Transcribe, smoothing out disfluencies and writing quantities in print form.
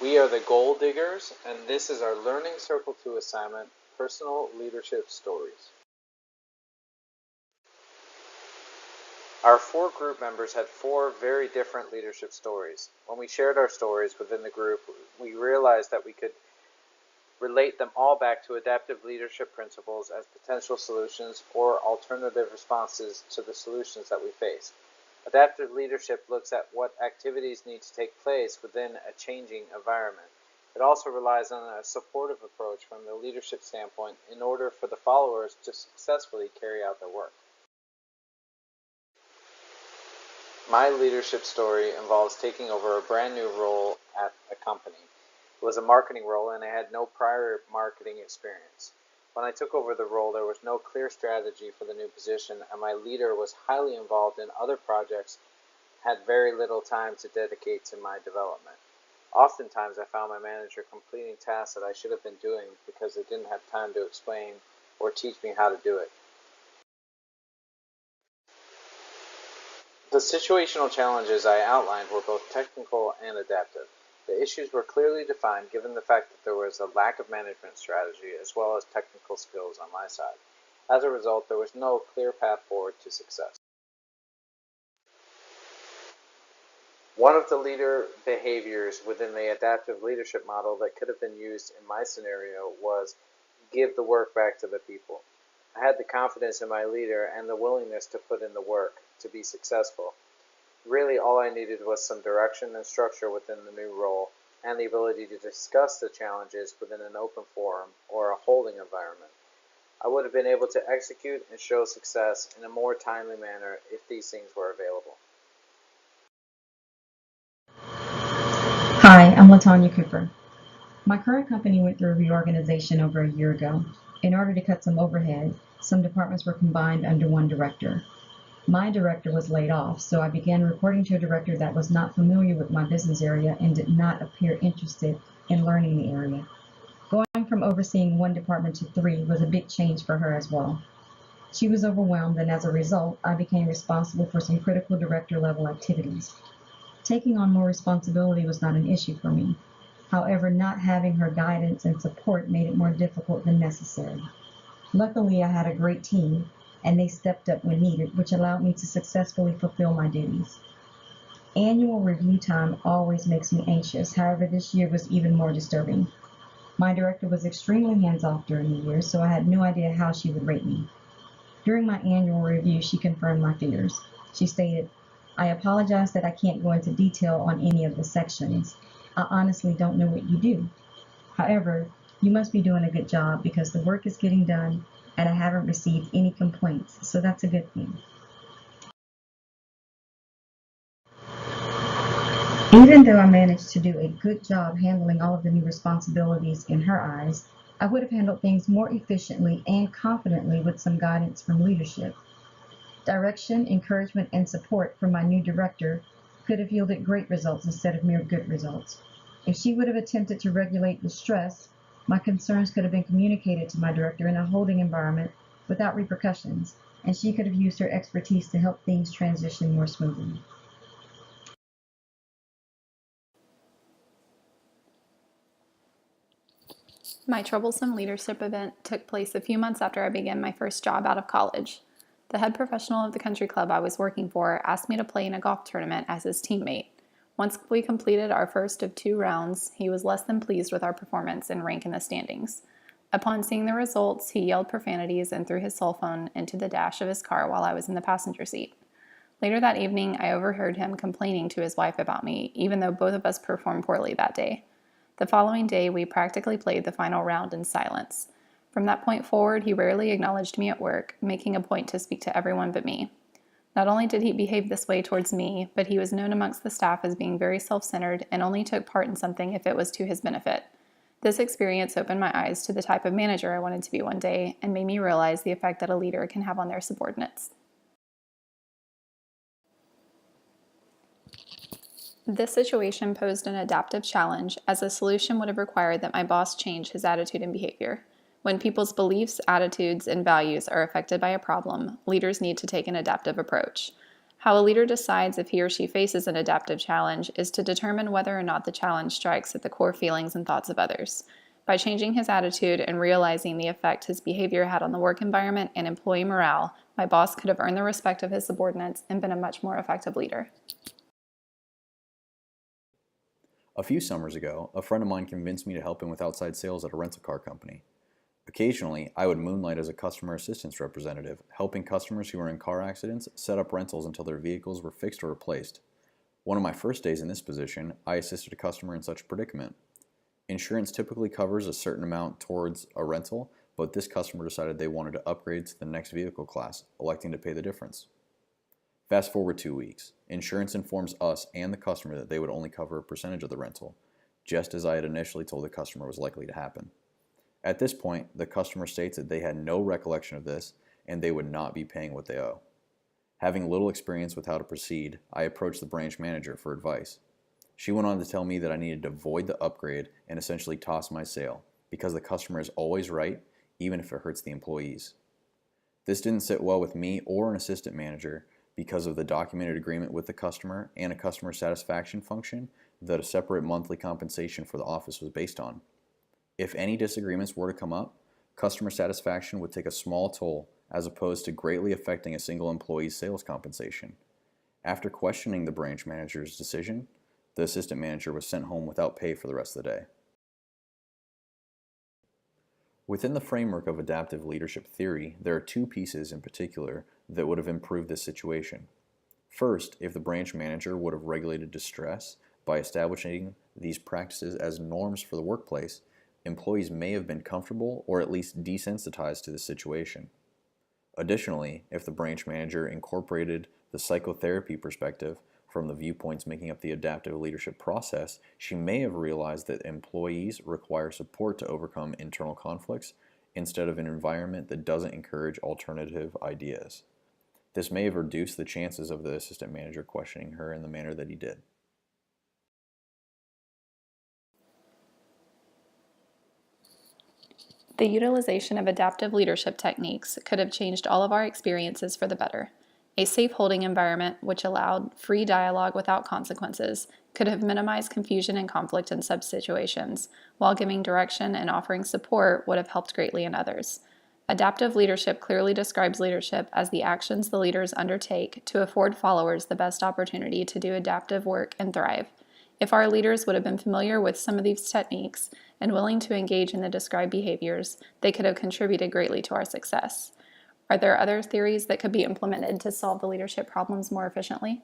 We are the Goal Diggers, and this is our Learning Circle 2 assignment, Personal Leadership Stories. Our 4 group members had 4 very different leadership stories. When we shared our stories within the group, we realized that we could relate them all back to adaptive leadership principles as potential solutions or alternative responses to the solutions that we face. Adaptive leadership looks at what activities need to take place within a changing environment. It also relies on a supportive approach from the leadership standpoint in order for the followers to successfully carry out their work. My leadership story involves taking over a brand new role at a company. It was a marketing role and I had no prior marketing experience. When I took over the role, there was no clear strategy for the new position, and my leader was highly involved in other projects, had very little time to dedicate to my development. Oftentimes, I found my manager completing tasks that I should have been doing because they didn't have time to explain or teach me how to do it. The situational challenges I outlined were both technical and adaptive. The issues were clearly defined given the fact that there was a lack of management strategy as well as technical skills on my side. As a result, there was no clear path forward to success. One of the leader behaviors within the adaptive leadership model that could have been used in my scenario was give the work back to the people. I had the confidence in my leader and the willingness to put in the work to be successful. Really, all I needed was some direction and structure within the new role and the ability to discuss the challenges within an open forum or a holding environment. I would have been able to execute and show success in a more timely manner if these things were available. Hi, I'm LaTanya Cooper. My current company went through a reorganization over a year ago. In order to cut some overhead, some departments were combined under one director. My director was laid off, so I began reporting to a director that was not familiar with my business area and did not appear interested in learning the area. Going from overseeing one department to 3 was a big change for her as well. She was overwhelmed, and as a result, I became responsible for some critical director level activities. Taking on more responsibility was not an issue for me. However, not having her guidance and support made it more difficult than necessary. Luckily, I had a great team, and they stepped up when needed, which allowed me to successfully fulfill my duties. Annual review time always makes me anxious. However, this year was even more disturbing. My director was extremely hands-off during the year, so I had no idea how she would rate me. During my annual review, she confirmed my fears. She stated, "I apologize that I can't go into detail on any of the sections. I honestly don't know what you do. However, you must be doing a good job because the work is getting done and I haven't received any complaints, so that's a good thing." Even though I managed to do a good job handling all of the new responsibilities in her eyes, I would have handled things more efficiently and confidently with some guidance from leadership. Direction, encouragement, and support from my new director could have yielded great results instead of mere good results. If she would have attempted to regulate the stress, my concerns could have been communicated to my director in a holding environment without repercussions, and she could have used her expertise to help things transition more smoothly. My troublesome leadership event took place a few months after I began my first job out of college. The head professional of the country club I was working for asked me to play in a golf tournament as his teammate. Once we completed our first of 2 rounds, he was less than pleased with our performance and rank in the standings. Upon seeing the results, he yelled profanities and threw his cell phone into the dash of his car while I was in the passenger seat. Later that evening, I overheard him complaining to his wife about me, even though both of us performed poorly that day. The following day, we practically played the final round in silence. From that point forward, he rarely acknowledged me at work, making a point to speak to everyone but me. Not only did he behave this way towards me, but he was known amongst the staff as being very self-centered and only took part in something if it was to his benefit. This experience opened my eyes to the type of manager I wanted to be one day and made me realize the effect that a leader can have on their subordinates. This situation posed an adaptive challenge, as a solution would have required that my boss change his attitude and behavior. When people's beliefs, attitudes, and values are affected by a problem, leaders need to take an adaptive approach. How a leader decides if he or she faces an adaptive challenge is to determine whether or not the challenge strikes at the core feelings and thoughts of others. By changing his attitude and realizing the effect his behavior had on the work environment and employee morale, my boss could have earned the respect of his subordinates and been a much more effective leader. A few summers ago, a friend of mine convinced me to help him with outside sales at a rental car company. Occasionally, I would moonlight as a customer assistance representative, helping customers who were in car accidents set up rentals until their vehicles were fixed or replaced. One of my first days in this position, I assisted a customer in such a predicament. Insurance typically covers a certain amount towards a rental, but this customer decided they wanted to upgrade to the next vehicle class, electing to pay the difference. Fast forward 2 weeks. Insurance informs us and the customer that they would only cover a percentage of the rental, just as I had initially told the customer was likely to happen. At this point, the customer states that they had no recollection of this and they would not be paying what they owe. Having little experience with how to proceed, I approached the branch manager for advice. She went on to tell me that I needed to void the upgrade and essentially toss my sale, because the customer is always right, even if it hurts the employees. This didn't sit well with me or an assistant manager because of the documented agreement with the customer and a customer satisfaction function that a separate monthly compensation for the office was based on. If any disagreements were to come up, customer satisfaction would take a small toll as opposed to greatly affecting a single employee's sales compensation. After questioning the branch manager's decision, the assistant manager was sent home without pay for the rest of the day. Within the framework of adaptive leadership theory, there are two pieces in particular that would have improved this situation. First, if the branch manager would have regulated distress by establishing these practices as norms for the workplace, employees may have been comfortable or at least desensitized to the situation. Additionally, if the branch manager incorporated the psychotherapy perspective from the viewpoints making up the adaptive leadership process, she may have realized that employees require support to overcome internal conflicts instead of an environment that doesn't encourage alternative ideas. This may have reduced the chances of the assistant manager questioning her in the manner that he did. The utilization of adaptive leadership techniques could have changed all of our experiences for the better. A safe holding environment, which allowed free dialogue without consequences, could have minimized confusion and conflict in such situations, while giving direction and offering support would have helped greatly in others. Adaptive leadership clearly describes leadership as the actions the leaders undertake to afford followers the best opportunity to do adaptive work and thrive. If our leaders would have been familiar with some of these techniques and willing to engage in the described behaviors, they could have contributed greatly to our success. Are there other theories that could be implemented to solve the leadership problems more efficiently?